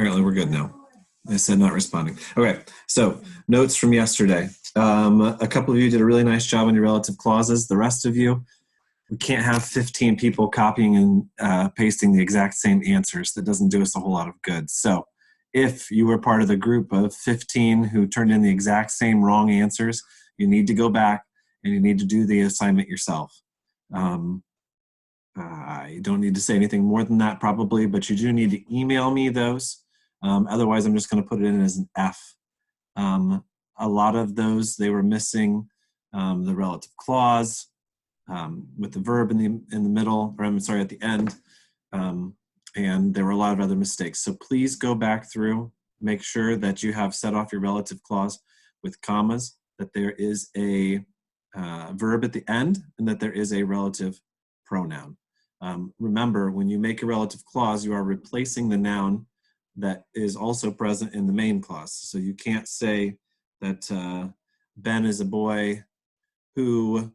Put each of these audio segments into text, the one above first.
Apparently we're good now. I said not responding. Okay, so notes from yesterday. A couple of you did a really nice job on your relative clauses. The rest of you, we can't have 15 people copying and pasting the exact same answers. That doesn't do us a whole lot of good. So if you were part of the group of 15 who turned in the exact same wrong answers, you need to go back and you need to do the assignment yourself. I don't need to say anything more than that probably, but you do need to email me those. Otherwise, I'm just going to put it in as an F. A lot of those, they were missing the relative clause with the verb in the middle, or I'm sorry, at the end. And there were a lot of other mistakes. So please go back through, make sure that you have set off your relative clause with commas, that there is a verb at the end, and that there is a relative pronoun. Remember, when you make a relative clause, you are replacing the noun that is also present in the main clause. So you can't say that Ben is a boy who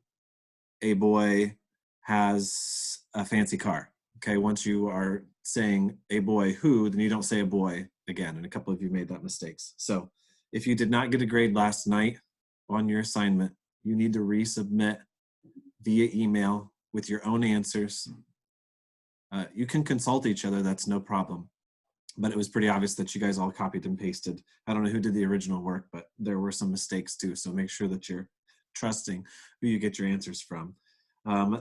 a boy has a fancy car. Okay, once you are saying a boy who, then you don't say a boy again, and a couple of you made that mistakes. So if you did not get a grade last night on your assignment, you need to resubmit via email with your own answers. You can consult each other, that's no problem. But it was pretty obvious that you guys all copied and pasted. I don't know who did the original work, but there were some mistakes too, so make sure that you're trusting who you get your answers from.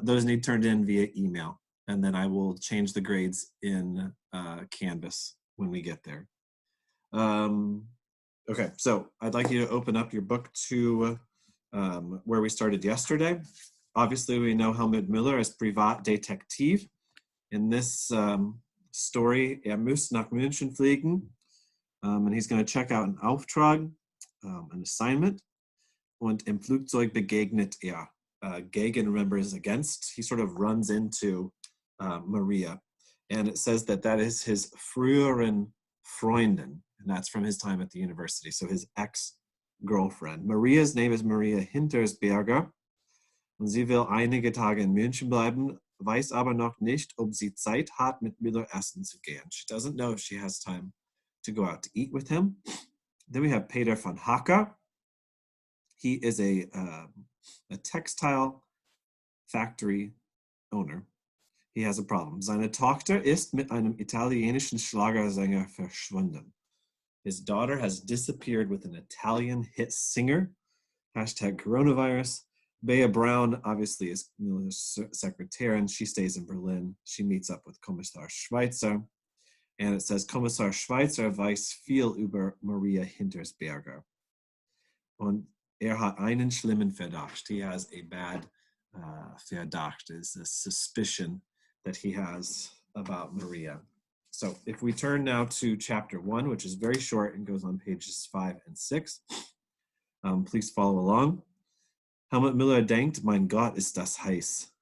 Those need turned in via email, and then I will change the grades in Canvas when we get there. Okay, so I'd like you to open up your book to where we started yesterday. Obviously, we know Helmut Müller as Privatdetektiv. In this story, muss nach München fliegen, and he's going to check out an Auftrag, an assignment, und im Flugzeug begegnet gegen, remember, is against. He sort of runs into Maria, and it says that that is his früheren Freundin, and that's from his time at the university, so his ex-girlfriend. Maria's name is Maria Hintersberger, und sie will einige Tage in München bleiben, weiß aber noch nicht, ob sie Zeit hat, mit Müller essen zu gehen. She doesn't know if she has time to go out to eat with him. Then we have Peter von Hacker. He is a textile factory owner. He has a problem. Seine Tochter ist mit einem italienischen Schlagersänger verschwunden. His daughter has disappeared with an Italian hit singer. Hashtag coronavirus. Bea Brown, obviously, is Müller's secretary, and she stays in Berlin. She meets up with Kommissar Schweitzer, and it says, Kommissar Schweitzer weiß viel über Maria Hintersberger. Und hat einen schlimmen Verdacht. He has a bad Verdacht, is a suspicion that he has about Maria. So if we turn now to chapter 1, which is very short and goes on pages 5 and 6, please follow along. Helmut Müller denkt, mein Gott, ist das heiß.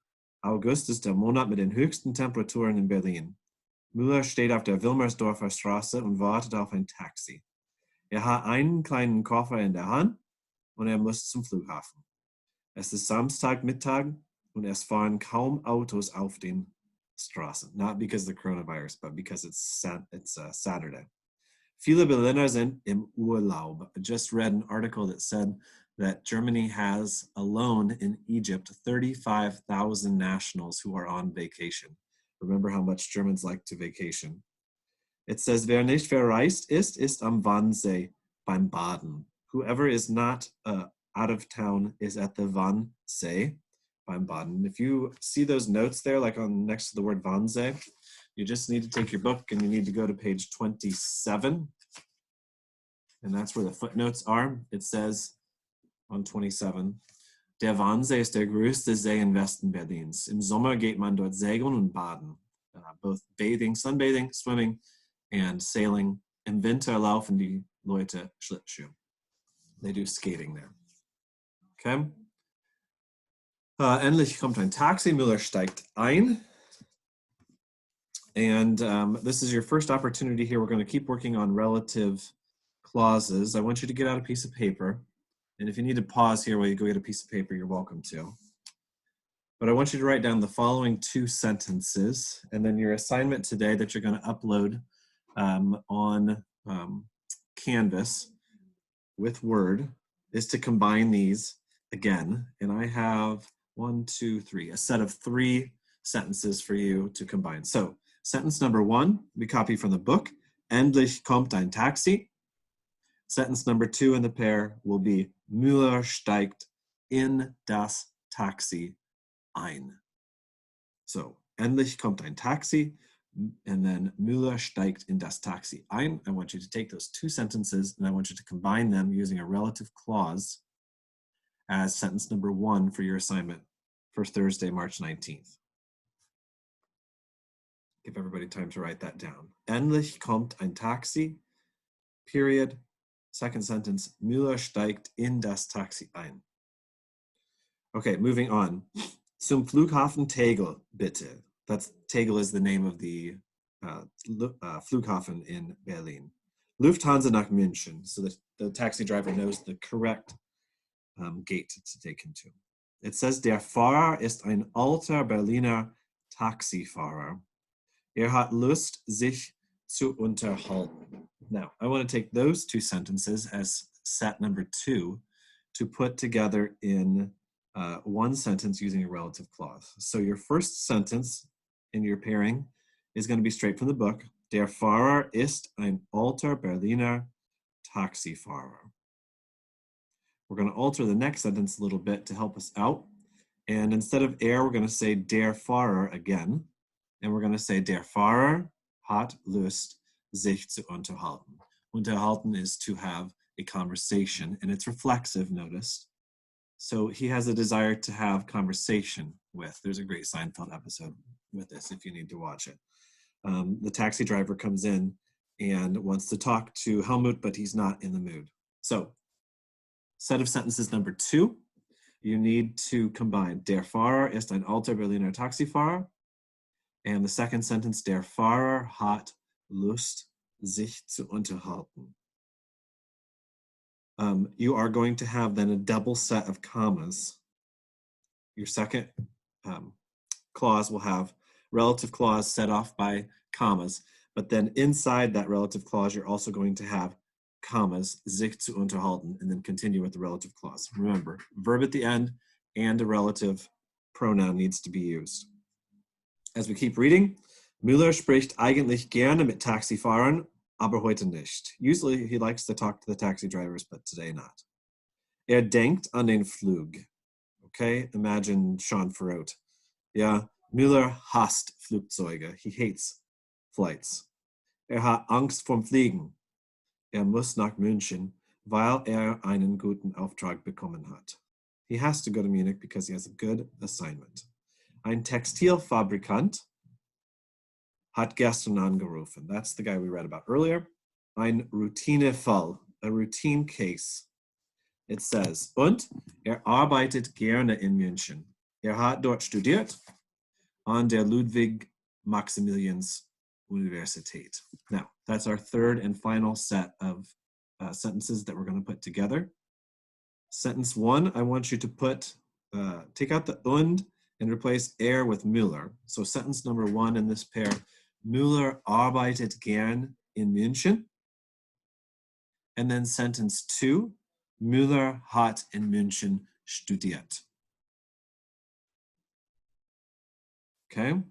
August ist der Monat mit den höchsten Temperaturen in Berlin. Müller steht auf der Wilmersdorfer Straße und wartet auf ein Taxi. Hat einen kleinen Koffer in der Hand und muss zum Flughafen. Es ist Samstagmittag und es fahren kaum Autos auf den Straßen. Not because of the coronavirus, but because it's Saturday. Viele Berliner sind im Urlaub. I just read an article that said that Germany has alone in Egypt 35,000 nationals who are on vacation. Remember how much Germans like to vacation. It says, wer nicht verreist ist, ist am Wannsee beim Baden. Whoever is not out of town is at the Wannsee beim Baden. If you see those notes there, like on next to the word Wannsee, you just need to take your book and you need to go to page 27. And that's where the footnotes are. It says on 27, der Wannsee ist der größte See im Westen Berlins. Im Sommer geht man dort segeln und baden. Both bathing, sunbathing, swimming, and sailing. Im Winter laufen die Leute Schlittschuh. They do skating there. Okay. Endlich kommt ein Taxi. Müller steigt ein. And this is your first opportunity here. We're going to keep working on relative clauses. I want you to get out a piece of paper. And if you need to pause here while you go get a piece of paper, you're welcome to. But I want you to write down the following 2 sentences. And then your assignment today that you're going to upload on Canvas with Word is to combine these again. And I have 1, 2, 3, a set of 3 sentences for you to combine. So sentence number 1, we copy from the book. Endlich kommt ein Taxi. Sentence number 2 in the pair will be Müller steigt in das Taxi ein. So, endlich kommt ein Taxi, and then Müller steigt in das Taxi ein. I want you to take those 2 sentences and I want you to combine them using a relative clause as sentence number 1 for your assignment for Thursday, March 19th. Give everybody time to write that down. Endlich kommt ein Taxi, period. Second sentence, Müller steigt in das Taxi ein. Okay, moving on. Zum Flughafen Tegel, bitte. That's Tegel is the name of the Flughafen in Berlin. Lufthansa nach München, so that the taxi driver knows the correct gate to take him to. It says, der Fahrer ist ein alter Berliner Taxifahrer. Hat Lust, sich zu unterhalten. Now, I want to take those 2 sentences as set number 2 to put together in one sentence using a relative clause. So your first sentence in your pairing is going to be straight from the book. Der Fahrer ist ein alter Berliner Taxifahrer. We're going to alter the next sentence a little bit to help us out. And instead of we're going to say der Fahrer again. And we're going to say, der Fahrer hat Lust, sich zu unterhalten. Unterhalten is to have a conversation, and it's reflexive, notice. So he has a desire to have conversation with. There's a great Seinfeld episode with this if you need to watch it. The taxi driver comes in and wants to talk to Helmut, but he's not in the mood. So, set of sentences number 2, you need to combine, der Fahrer ist ein alter Berliner Taxifahrer. And the second sentence, der Fahrer hat Lust, sich zu unterhalten. You are going to have then a double set of commas. Your second clause will have relative clause set off by commas, but then inside that relative clause, you're also going to have commas, sich zu unterhalten, and then continue with the relative clause. Remember, verb at the end and a relative pronoun needs to be used. As we keep reading, Müller spricht eigentlich gerne mit Taxifahrern, aber heute nicht. Usually he likes to talk to the taxi drivers, but today not. Denkt an den Flug. Okay, imagine Sean Farrote. Ja, Müller hasst Flugzeuge. He hates flights. Hat Angst vorm Fliegen. Muss nach München, weil einen guten Auftrag bekommen hat. He has to go to Munich because he has a good assignment. Ein Textilfabrikant hat gestern angerufen. That's the guy we read about earlier. Ein Routinefall, a routine case. It says, und arbeitet gerne in München. Hat dort studiert an der Ludwig-Maximilians-Universität. Now, that's our third and final set of sentences that we're going to put together. Sentence 1, I want you to put, take out the und and replace with Müller. So sentence number 1 in this pair, Müller arbeitet gern in München. And then sentence 2, Müller hat in München studiert. Okay?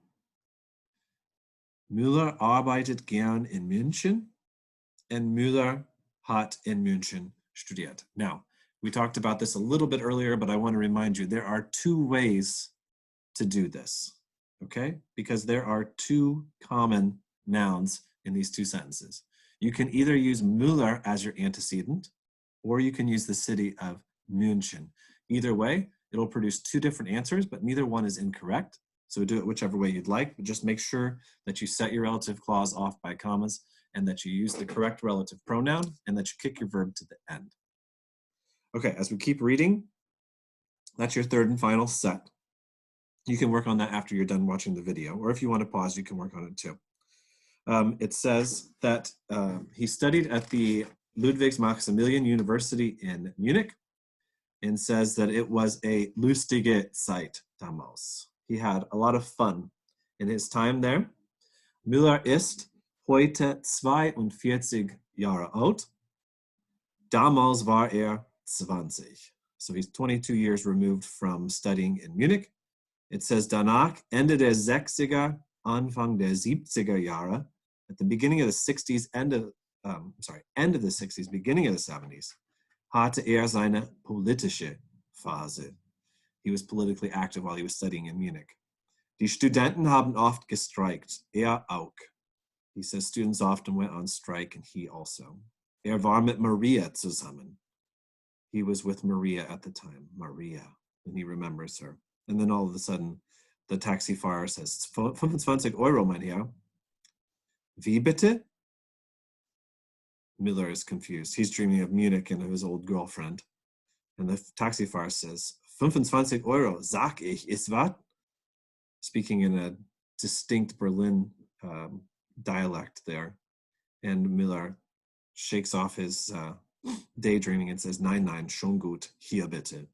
Müller arbeitet gern in München and Müller hat in München studiert. Now, we talked about this a little bit earlier, but I want to remind you, there are 2 ways to do this, okay? Because there are 2 common nouns in these 2 sentences. You can either use Müller as your antecedent, or you can use the city of München. Either way, it'll produce 2 different answers, but neither one is incorrect. So do it whichever way you'd like, but just make sure that you set your relative clause off by commas and that you use the correct relative pronoun and that you kick your verb to the end. Okay, as we keep reading, that's your third and final set. You can work on that after you're done watching the video, or if you want to pause, you can work on it too. It says that he studied at the Ludwig-Maximilian University in Munich and says that it was a lustige Zeit damals. He had a lot of fun in his time there. Müller ist heute 42 Jahre alt. Damals war 20. So he's 22 years removed from studying in Munich. It says danach, Ende der 60er, Anfang der 70er Jahre, at the beginning of the 60s, end of the 60s, beginning of the 70s, hatte seine politische Phase. He was politically active while he was studying in Munich. Die Studenten haben oft gestreikt, auch. He says students often went on strike, and he also. War mit Maria zusammen. He was with Maria at the time, Maria, and he remembers her. And then all of a sudden, the taxifahrer says, 25 Euro, mein Herr. Wie bitte? Miller is confused. He's dreaming of Munich and of his old girlfriend. And the taxifahrer says, 25 Euro, sag ich, ist wat? Speaking in a distinct Berlin dialect there. And Miller shakes off his daydreaming and says, nein, nein, schon gut, hier bitte.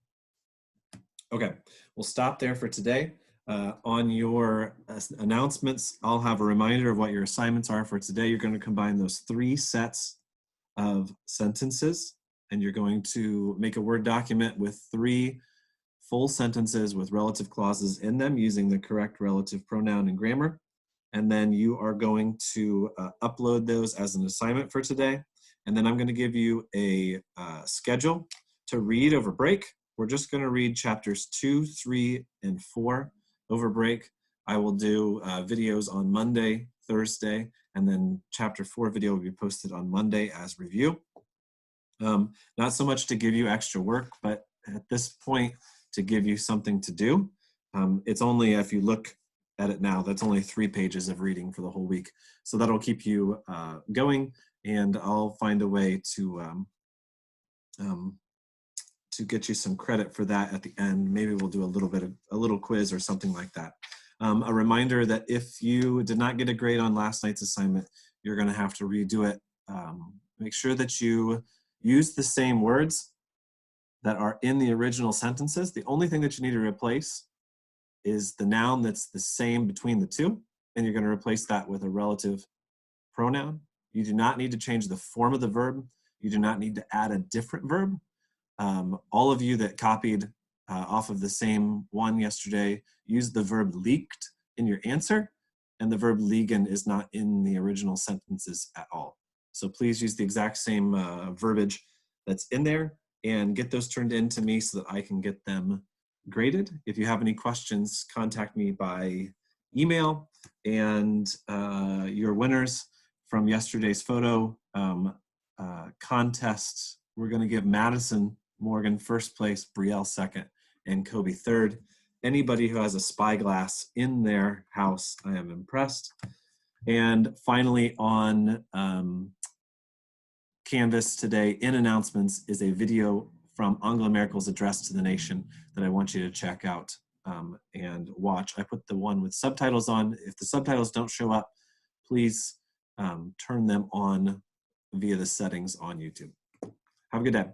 Okay, we'll stop there for today. On your announcements, I'll have a reminder of what your assignments are for today. You're going to combine those 3 sets of sentences, and you're going to make a Word document with 3 full sentences with relative clauses in them using the correct relative pronoun and grammar. And then you are going to upload those as an assignment for today. And then I'm going to give you a schedule to read over break. We're just going to read chapters 2, 3, and 4 over break. I will do videos on Monday, Thursday, and then chapter 4 video will be posted on Monday as review. Not so much to give you extra work, but at this point to give you something to do. It's only, if you look at it now, that's only 3 pages of reading for the whole week. So that'll keep you going, and I'll find a way to get you some credit for that at the end. Maybe we'll do a little quiz or something like that. A reminder that if you did not get a grade on last night's assignment, you're going to have to redo it. Make sure that you use the same words that are in the original sentences. The only thing that you need to replace is the noun that's the same between the two, and you're going to replace that with a relative pronoun. You do not need to change the form of the verb. You do not need to add a different verb. All of you that copied off of the same one yesterday used the verb liegt in your answer, and the verb liegen is not in the original sentences at all. So please use the exact same verbiage that's in there and get those turned in to me so that I can get them graded. If you have any questions, contact me by email, and your winners from yesterday's photo contest, we're going to give Madison Morgan first place, Brielle second, and Kobe third. Anybody who has a spyglass in their house, I am impressed. And finally, on Canvas today, in announcements, is a video from Angela Merkel's address to the nation that I want you to check out and watch. I put the one with subtitles on. If the subtitles don't show up, please turn them on via the settings on YouTube. Have a good day.